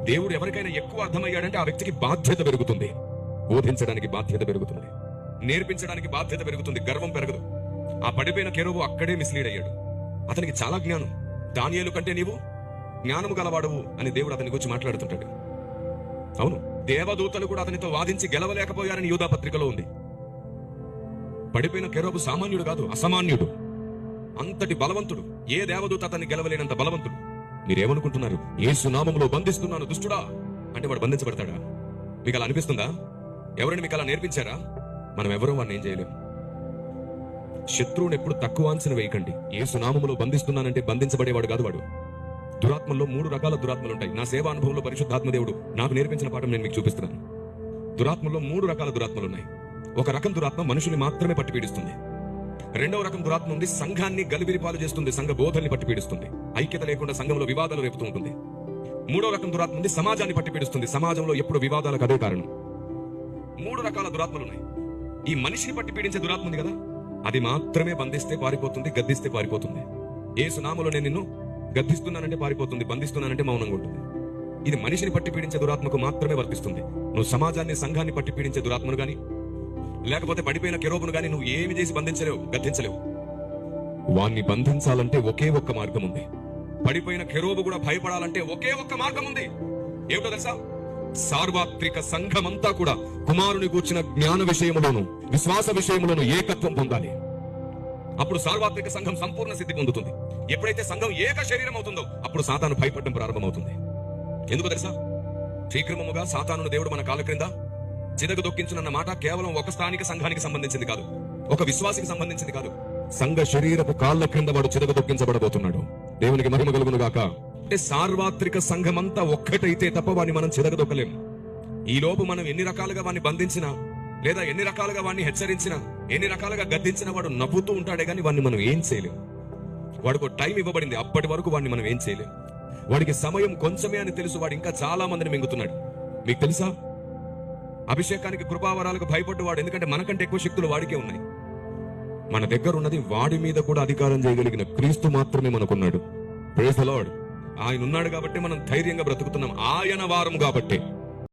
దేవుడు ఎవరికైనా ఎక్కువ అర్థమయ్యాడంటే ఆ వ్యక్తికి బాధ్యత పెరుగుతుంది, బోధించడానికి బాధ్యత పెరుగుతుంది, నేర్పించడానికి బాధ్యత పెరుగుతుంది, గర్వం పెరగదు. ఆ పడిపోయిన కెరూబు అక్కడే మిస్లీడ్ అయ్యాడు. అతనికి చాలా జ్ఞానం. దానియేలు కంటే నీవు జ్ఞానము గలవాడవు అని దేవుడు అతని గురించి మాట్లాడుతుంటాడు. అవును, దేవదూతలు కూడా అతనితో వాదించి గెలవలేకపోయారని యూదా పత్రికలో ఉంది. పడిపోయిన కెరూబు సామాన్యుడు కాదు, అసామాన్యుడు, అంతటి బలవంతుడు. ఏ దేవదూత అతన్ని గెలవలేనంత బలవంతుడు. మీరేమనుకుంటున్నారు? యేసు నామములో బంధిస్తున్నాను దుష్టుడా అంటే వాడు బంధించబడతాడా? మీకు అలా అనిపిస్తుందా? ఎవరిని మీకు అలా నేర్పించారా? మనం ఎవరూ వాడిని ఏం చేయలేం. శత్రువుని ఎప్పుడు తక్కువ అంచనా వేయకండి. యేసు నామములో బంధిస్తున్నానంటే బంధించబడేవాడు కాదు వాడు. దురాత్మల్లో 3 రకాల దురాత్మలు ఉంటాయి. నా సేవా అనుభవంలో పరిశుద్ధాత్మ దేవుడు నాకు నేర్పించిన పాఠం నేను మీకు చూపిస్తున్నాను. దురాత్మల్లో 3 రకాల దురాత్మలు ఉన్నాయి. ఒక రకం దురాత్మ మనుషుల్ని మాత్రమే పట్టి పీడిస్తుంది. రెండవ రకం దురాత్మ ఉంది, సంఘాన్ని గలిబిలిపాలు చేస్తుంది, సంఘ బోధల్ని పట్టి పీడిస్తుంది, ఐక్యత లేకుండా సంఘంలో వివాదాలు రేపుతూ ఉంటుంది. మూడో రకం దురాత్మ ఉంది, సమాజాన్ని పట్టి పీడిస్తుంది, సమాజంలో ఎప్పుడు వివాదాలకు అదే కారణం. 3 రకాల దురాత్మలు ఉన్నాయి. ఈ మనిషిని పట్టి పీడించే దురాత్మ ఉంది కదా, అది మాత్రమే బంధిస్తే పారిపోతుంది, గద్దిస్తే పారిపోతుంది. యేసు నామములో నేను నిన్ను గద్దిస్తున్నానంటే పారిపోతుంది, బంధిస్తున్నానంటే మౌనంగా ఉంటుంది. ఇది మనిషిని పట్టి పీడించే దురాత్మకు మాత్రమే వర్తిస్తుంది. నువ్వు సమాజాన్ని, సంఘాన్ని పట్టి పీడించే దురాత్మను గాని, లేకపోతే పడిపోయిన కెరూబును గాని నువ్వు ఏమి చేసి బంధించలేవు, గద్దించలేవు. వాణ్ణి బంధించాలంటే ఒకే ఒక్క మార్గం ఉంది. పడిపోయిన కెరూబు కూడా భయపడాలంటే ఒకే ఒక్క మార్గం ఉంది. ఏమిటో తెలుసా? సార్వత్రిక సంఘమంతా కూడా కుమారుని కూర్చిన జ్ఞాన విషయములోను, విశ్వాస విషయములోను ఏకత్వం పొందాలి. అప్పుడు సార్వత్రిక సంఘం సంపూర్ణ సిద్ధి పొందుతుంది. ఎప్పుడైతే సంఘం ఏక శరీరం అవుతుందో అప్పుడు సాతాను భయపడడం ప్రారంభమవుతుంది. ఎందుకు తెలుసా? శీఘ్రముగా సాతానును దేవుడు మన కాళ్ళ క్రింద చితకదొక్కించునన్న మాట కేవలం ఒక స్థానిక సంఘానికి సంబంధించింది కాదు, ఒక విశ్వాసికి సంబంధించింది కాదు. సంఘ శరీరపు కాళ్ళ క్రింద వాడు చితకదొక్కించబడబోతున్నాడు. దేవునికి మహిమ కలుగును గాక. అంటే సార్వత్రిక సంఘమంతా ఒక్కటైతే తప్ప వాడిని మనం చితకదొక్కలేం. ఈ లోపు మనం ఎన్ని రకాలుగా వాడిని బంధించినా, లేదా ఎన్ని రకాలుగా వాడిని హెచ్చరించినా, ఎన్ని రకాలుగా గద్దించినా వాడు నవ్వుతూ ఉంటాడే గాని వాడిని మనం ఏం చేయలేం. వాడికి టైం ఇవ్వబడింది, అప్పటి వరకు వాడిని మనం ఏం చేయలేం. వాడికి సమయం కొంచెమే అని తెలుసు, వాడు ఇంకా చాలా మందిని మింగుతున్నాడు. మీకు తెలుసా? అభిషేకానికి, కృపావరాలకు భయపడ్డు వాడు, ఎందుకంటే మనకంటే ఎక్కువ శక్తులు వాడికే ఉన్నాయి. మన దగ్గర ఉన్నది వాడి మీద కూడా అధికారం చేయగలిగిన క్రీస్తు మాత్రమే మనకున్నాడు. Praise the lord. ఆయన ఉన్నాడు కాబట్టి మనం ధైర్యంగా బ్రతుకుతున్నాం. ఆయన వారం కాబట్టి